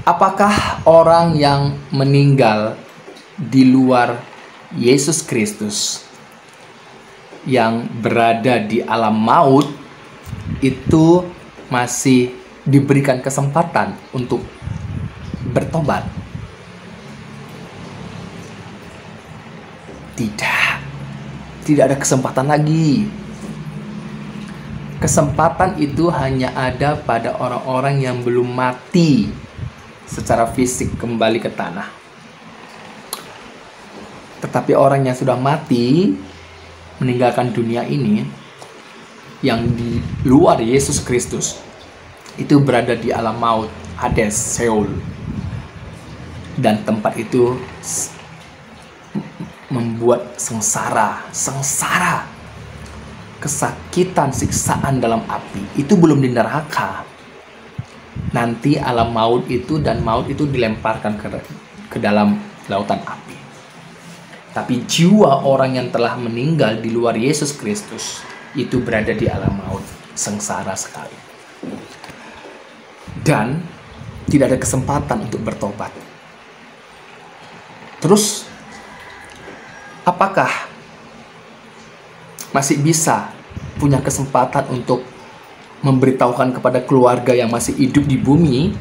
Apakah orang yang meninggal di luar Yesus Kristus yang berada di alam maut itu masih diberikan kesempatan untuk bertobat? Tidak ada kesempatan lagi. Kesempatan itu hanya ada pada orang-orang yang belum mati secara fisik kembali ke tanah. Tetapi orang yang sudah mati, meninggalkan dunia ini, yang di luar Yesus Kristus, itu berada di alam maut, Hades, Seol. Dan tempat itu membuat sengsara, kesakitan, siksaan dalam api. Itu belum di neraka. Nanti alam maut itu dan maut itu dilemparkan ke dalam lautan api. Tapi jiwa orang yang telah meninggal di luar Yesus Kristus itu berada di alam maut, sengsara sekali. Dan tidak ada kesempatan untuk bertobat. Terus, apakah masih bisa punya kesempatan untuk memberitahukan kepada keluarga yang masih hidup di bumi?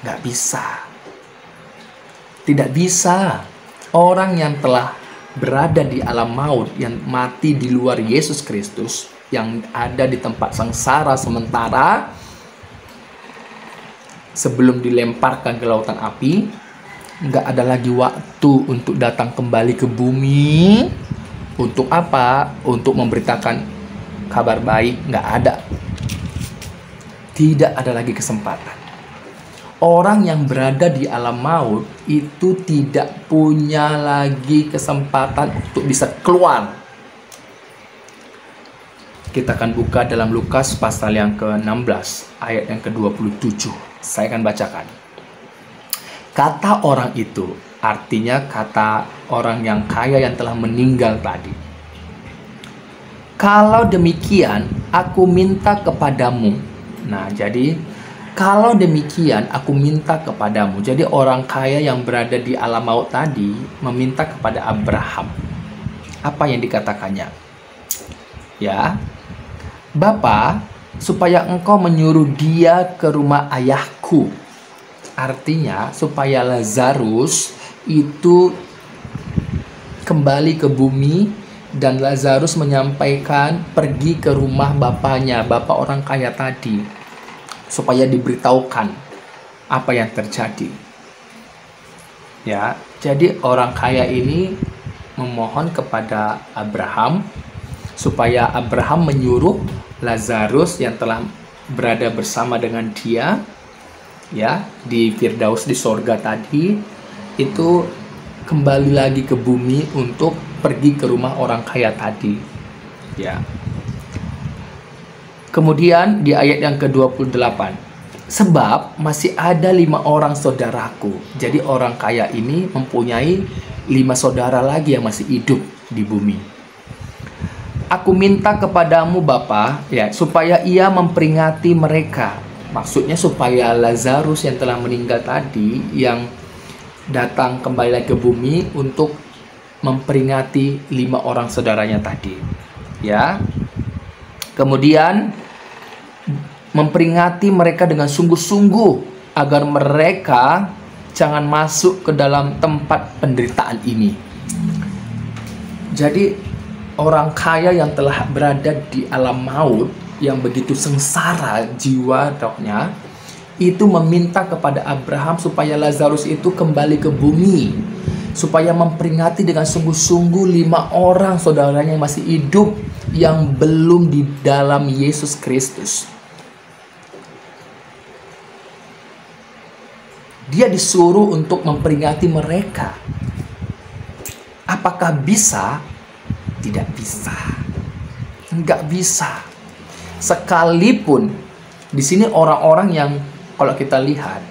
Nggak bisa. Tidak bisa. Orang yang telah berada di alam maut, yang mati di luar Yesus Kristus, yang ada di tempat sengsara sementara sebelum dilemparkan ke lautan api, nggak ada lagi waktu untuk datang kembali ke bumi. Untuk apa? Untuk memberitakan kabar baik. Nggak ada. Tidak ada lagi kesempatan. Orang yang berada di alam maut itu tidak punya lagi kesempatan untuk bisa keluar. Kita akan buka dalam Lukas pasal yang ke-16 ayat yang ke-27. Saya akan bacakan. Kata orang itu, artinya kata orang yang kaya yang telah meninggal tadi. Kalau demikian, aku minta kepadamu. Nah, jadi kalau demikian, aku minta kepadamu. Jadi orang kaya yang berada di alam maut tadi meminta kepada Abraham. Apa yang dikatakannya? Ya, Bapa, supaya engkau menyuruh dia ke rumah ayahku. Artinya supaya Lazarus itu kembali ke bumi dan Lazarus menyampaikan pergi ke rumah bapaknya, bapak orang kaya tadi, supaya diberitahukan apa yang terjadi. Ya, jadi orang kaya ini memohon kepada Abraham supaya Abraham menyuruh Lazarus yang telah berada bersama dengan dia, ya, di Firdaus di sorga tadi, itu kembali lagi ke bumi untuk pergi ke rumah orang kaya tadi, ya. Kemudian di ayat yang ke-28, sebab masih ada 5 orang saudaraku. Jadi orang kaya ini mempunyai 5 saudara lagi yang masih hidup di bumi. Aku minta kepadamu Bapa, ya, supaya ia memperingati mereka. Maksudnya supaya Lazarus yang telah meninggal tadi, yang datang kembali lagi ke bumi untuk memperingati 5 orang saudaranya tadi, ya. Kemudian memperingati mereka dengan sungguh-sungguh agar mereka jangan masuk ke dalam tempat penderitaan ini. Jadi orang kaya yang telah berada di alam maut, yang begitu sengsara jiwa rohnya, itu meminta kepada Abraham supaya Lazarus itu kembali ke bumi, supaya memperingati dengan sungguh-sungguh 5 orang saudaranya yang masih hidup, yang belum di dalam Yesus Kristus. Dia disuruh untuk memperingati mereka. Apakah bisa? Tidak bisa. Enggak bisa. Sekalipun di sini orang-orang yang, kalau kita lihat,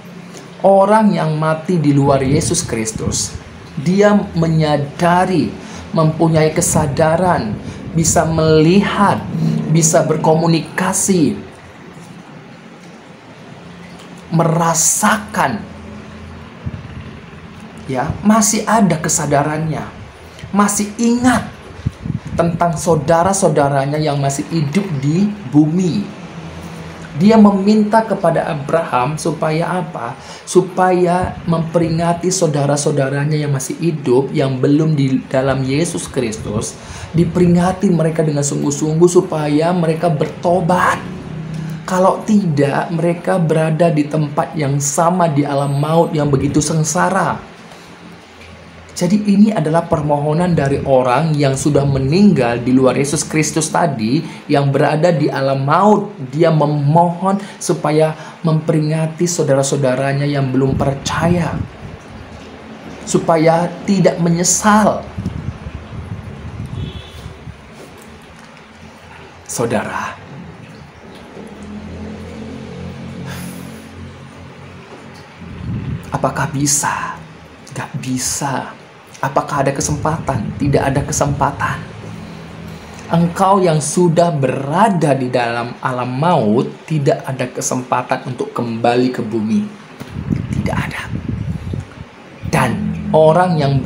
orang yang mati di luar Yesus Kristus, dia menyadari, mempunyai kesadaran, bisa melihat, bisa berkomunikasi, merasakan, ya, masih ada kesadarannya, masih ingat tentang saudara-saudaranya yang masih hidup di bumi. Dia meminta kepada Abraham supaya apa? Supaya memperingati saudara-saudaranya yang masih hidup, yang belum di dalam Yesus Kristus, diperingati mereka dengan sungguh-sungguh supaya mereka bertobat. Kalau tidak, mereka berada di tempat yang sama di alam maut yang begitu sengsara. Jadi ini adalah permohonan dari orang yang sudah meninggal di luar Yesus Kristus tadi, yang berada di alam maut. Dia memohon supaya memperingati saudara-saudaranya yang belum percaya, supaya tidak menyesal. Saudara, apakah bisa? Gak bisa. Apakah ada kesempatan? Tidak ada kesempatan. Engkau yang sudah berada di dalam alam maut, tidak ada kesempatan untuk kembali ke bumi. Tidak ada. Dan orang yang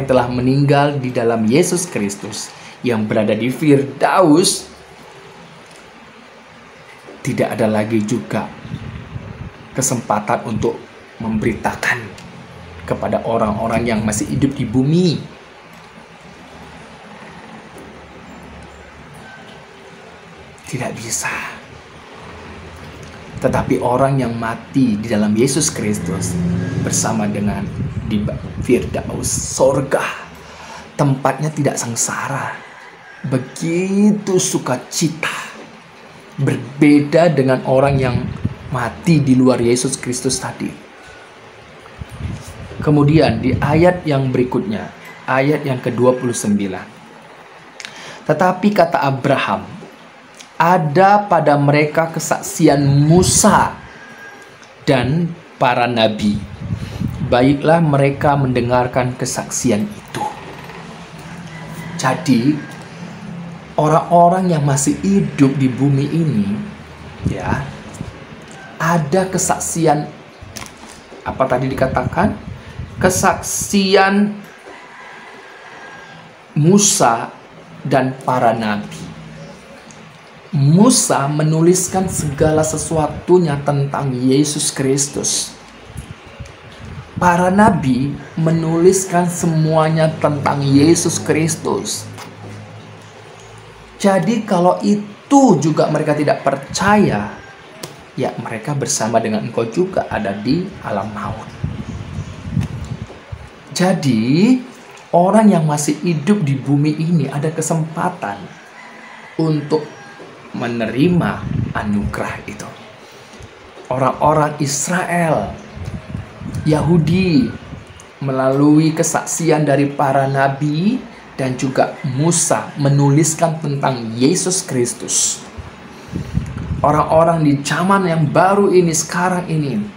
telah meninggal di dalam Yesus Kristus, yang berada di Firdaus, tidak ada lagi juga kesempatan untuk memberitakan kepada orang-orang yang masih hidup di bumi. Tidak bisa. Tetapi orang yang mati di dalam Yesus Kristus bersama dengan di Firdaus, sorga, tempatnya tidak sengsara, begitu sukacita. Berbeda dengan orang yang mati di luar Yesus Kristus tadi. Kemudian di ayat yang berikutnya, ayat yang ke-29. Tetapi kata Abraham, ada pada mereka kesaksian Musa dan para nabi. Baiklah mereka mendengarkan kesaksian itu. Jadi, orang-orang yang masih hidup di bumi ini, ya, ada kesaksian, apa tadi dikatakan? Kesaksian Musa dan para nabi. Musa menuliskan segala sesuatunya tentang Yesus Kristus. Para nabi menuliskan semuanya tentang Yesus Kristus. Jadi kalau itu juga mereka tidak percaya, ya mereka bersama dengan engkau juga ada di alam maut. Jadi, orang yang masih hidup di bumi ini ada kesempatan untuk menerima anugerah itu. Orang-orang Israel, Yahudi, melalui kesaksian dari para nabi dan juga Musa menuliskan tentang Yesus Kristus. Orang-orang di zaman yang baru ini, sekarang ini,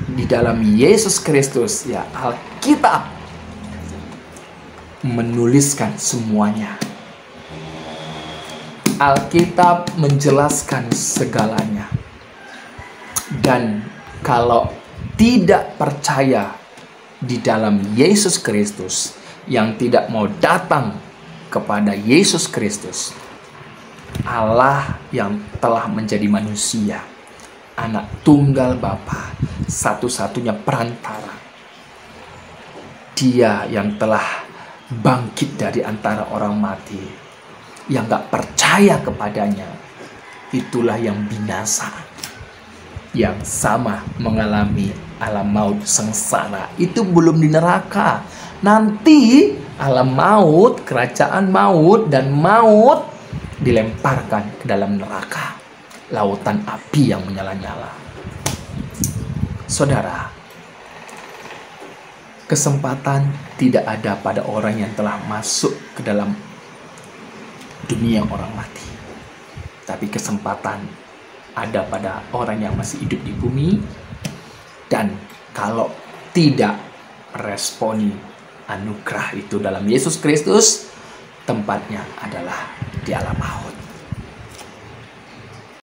di dalam Yesus Kristus, ya, Alkitab menuliskan semuanya. Alkitab menjelaskan segalanya. Dan kalau tidak percaya di dalam Yesus Kristus, yang tidak mau datang kepada Yesus Kristus, Allah yang telah menjadi manusia, Anak tunggal Bapa, satu-satunya perantara, Dia yang telah bangkit dari antara orang mati, yang gak percaya kepadanya, itulah yang binasa, yang sama mengalami alam maut sengsara. Itu belum di neraka. Nanti alam maut, kerajaan maut dan maut dilemparkan ke dalam neraka, lautan api yang menyala-nyala. Saudara, kesempatan tidak ada pada orang yang telah masuk ke dalam dunia orang mati. Tapi kesempatan ada pada orang yang masih hidup di bumi. Dan kalau tidak responi anugerah itu dalam Yesus Kristus, tempatnya adalah di alam maut.